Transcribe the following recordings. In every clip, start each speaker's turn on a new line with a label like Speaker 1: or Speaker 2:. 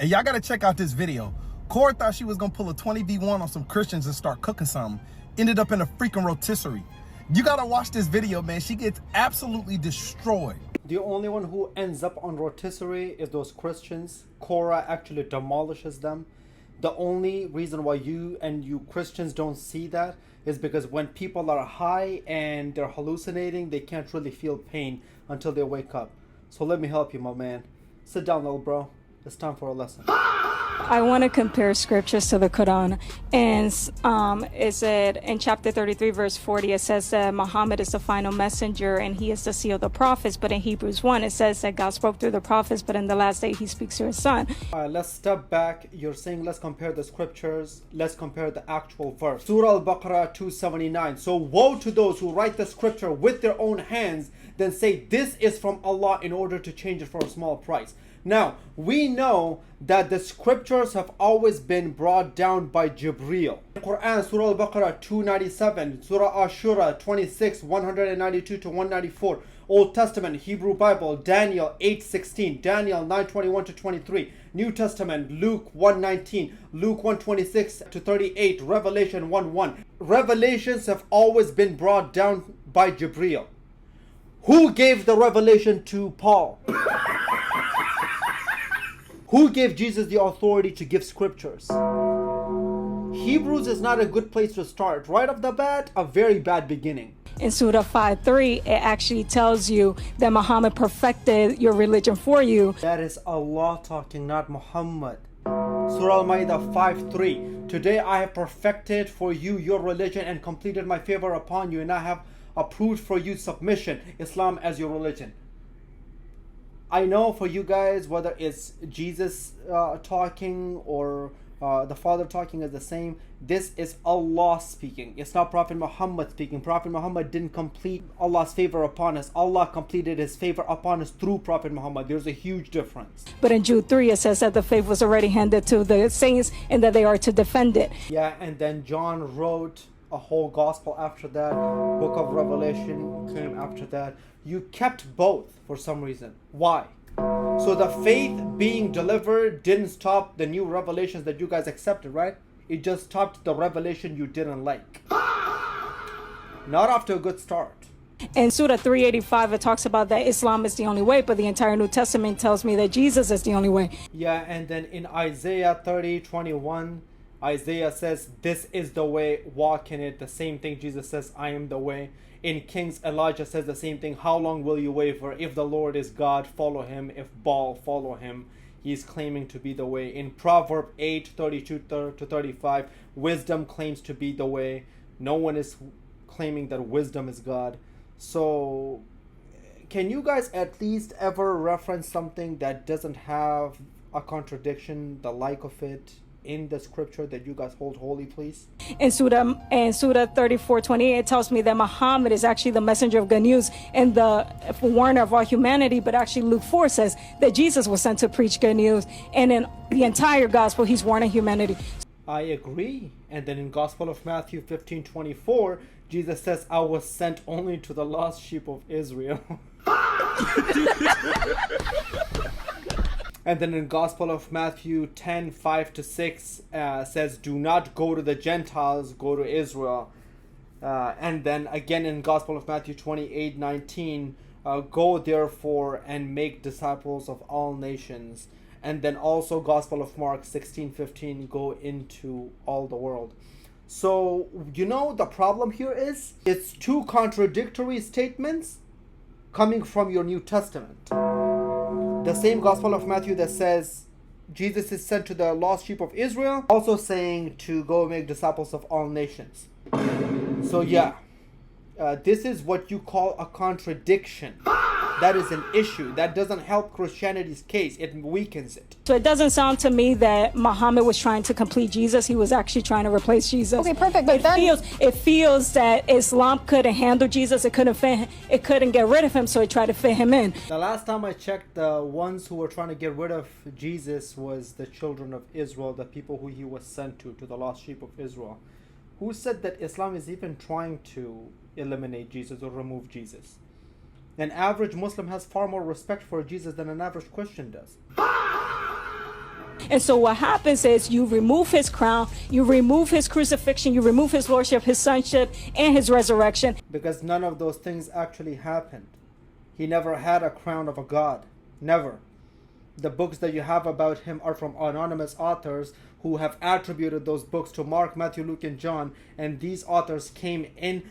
Speaker 1: And y'all gotta check out this video. Cora thought she was gonna pull a 20v1 on some Christians and start cooking something. Ended up in a freaking rotisserie. You gotta watch this video, man. She gets absolutely destroyed.
Speaker 2: The only one who ends up on rotisserie is those Christians. Cora actually demolishes them. The only reason why you Christians don't see that is because when people are high and they're hallucinating, they can't really feel pain until they wake up. So let me help you, my man. Sit down, little bro. It's time for a lesson.
Speaker 3: I want to compare scriptures to the Quran, and it said in chapter 33 verse 40, it says that Muhammad is the final messenger and he is the seal of the prophets. But in Hebrews 1 it says that God spoke through the prophets, but in the last day he speaks through his son.
Speaker 2: Let's step back. You're saying let's compare the scriptures, let's compare the actual verse. Surah Al-Baqarah 279. So woe to those who write the scripture with their own hands, then say this is from Allah in order to change it for a small price. Now, we know that the scriptures have always been brought down by Jibreel. Quran, Surah Al-Baqarah 297, Surah Ashura 26, 192 to 194. Old Testament, Hebrew Bible, Daniel 8:16, Daniel 9:21 to 23. New Testament, Luke 1:19, Luke 1:26 to 38, Revelation 1:1. Revelations have always been brought down by Jibreel. Who gave the revelation to Paul? Who gave Jesus the authority to give scriptures? Hebrews is not a good place to start. Right off the bat, a very bad beginning.
Speaker 3: In Surah 5:3, it actually tells you that Muhammad perfected your religion for you.
Speaker 2: That is Allah talking, not Muhammad. Surah Al-Ma'idah 5:3. Today I have perfected for you your religion and completed my favor upon you, and I have approved for you submission, Islam as your religion. I know for you guys, whether it's Jesus talking or the Father talking is the same. This is Allah speaking. It's not Prophet Muhammad speaking. Prophet Muhammad didn't complete Allah's favor upon us. Allah completed his favor upon us through Prophet Muhammad. There's a huge difference.
Speaker 3: But in Jude 3, it says that the faith was already handed to the saints and that they are to defend it.
Speaker 2: Yeah, and then John wrote a whole gospel after that. Book of Revelation came after that. You kept both for some reason. Why? So the faith being delivered didn't stop the new revelations that you guys accepted, right? It just stopped the revelation you didn't like. Not off to a good start.
Speaker 3: In Surah 385, it talks about that Islam is the only way, but the entire New Testament tells me that Jesus is the only way.
Speaker 2: Yeah, and then in Isaiah 30:21, Isaiah says, this is the way, walk in it. The same thing Jesus says, I am the way. In Kings, Elijah says the same thing. How long will you waver? If the Lord is God, follow him. If Baal, follow him. He is claiming to be the way. In Proverbs 8:32 to 35, wisdom claims to be the way. No one is claiming that wisdom is God. So, can you guys at least ever reference something that doesn't have a contradiction, the like of it, in the scripture that you guys hold holy, please?
Speaker 3: In Surah 34:28, it tells me that Muhammad is actually the messenger of good news and the warner of all humanity. But actually Luke 4 says that Jesus was sent to preach good news, and in the entire gospel he's warning humanity.
Speaker 2: I agree. And then in Gospel of Matthew 15:24, Jesus says, I was sent only to the lost sheep of Israel. And then in Gospel of Matthew 10:5 to 6 says, do not go to the Gentiles, go to Israel. And then again in Gospel of Matthew 28:19, go therefore and make disciples of all nations. And then also Gospel of Mark 16:15, go into all the world. So, you know, the problem here is it's two contradictory statements coming from your New Testament. The same Gospel of Matthew that says Jesus is sent to the lost sheep of Israel, also saying to go make disciples of all nations. So yeah, this is what you call a contradiction. That is an issue. That doesn't help Christianity's case. It weakens it.
Speaker 3: So it doesn't sound to me that Muhammad was trying to complete Jesus. He was actually trying to replace Jesus.
Speaker 4: Okay, perfect. But
Speaker 3: it feels that Islam couldn't handle Jesus. It couldn't fit. It couldn't get rid of him, so it tried to fit him in.
Speaker 2: The last time I checked, the ones who were trying to get rid of Jesus was the children of Israel, the people who he was sent to the lost sheep of Israel. Who said that Islam is even trying to eliminate Jesus or remove Jesus? An average Muslim has far more respect for Jesus than an average Christian does.
Speaker 3: And so what happens is you remove his crown, you remove his crucifixion, you remove his lordship, his sonship, and his resurrection.
Speaker 2: Because none of those things actually happened. He never had a crown of a god. Never. The books that you have about him are from anonymous authors who have attributed those books to Mark, Matthew, Luke, and John, and these authors came in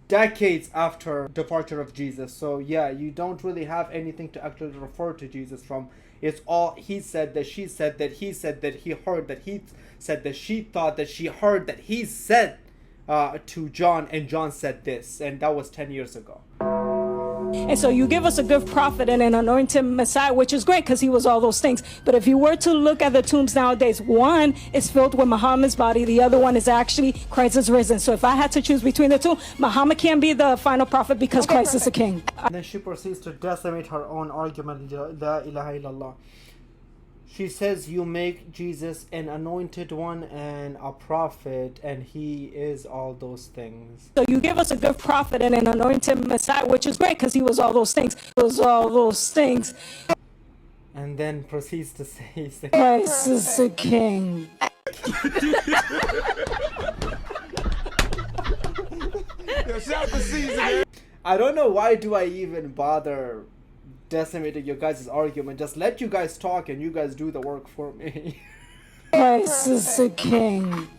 Speaker 2: decades after departure of Jesus. So yeah, you don't really have anything to actually refer to Jesus from. It's all he said, that she said, that he said, that he heard, that he said, that she thought, that she heard, that he said to John, and John said this, and that was 10 years ago.
Speaker 3: And so you give us a good prophet and an anointed Messiah, which is great because he was all those things. But if you were to look at the tombs nowadays, one is filled with Muhammad's body. The other one is actually Christ is risen. So if I had to choose between the two, Muhammad can't be the final prophet because Christ is the king.
Speaker 2: And then she proceeds to decimate her own argument, La ilaha illallah. She says you make Jesus an anointed one and a prophet, and he is all those things.
Speaker 3: So you give us a good prophet and an anointed Messiah, which is great because he was all those things. He was all those things.
Speaker 2: And then proceeds to say
Speaker 3: Christ is the king.
Speaker 2: I don't know why do I even bother decimating your guys' argument. Just let you guys talk and you guys do the work for me.
Speaker 3: Christ is the king.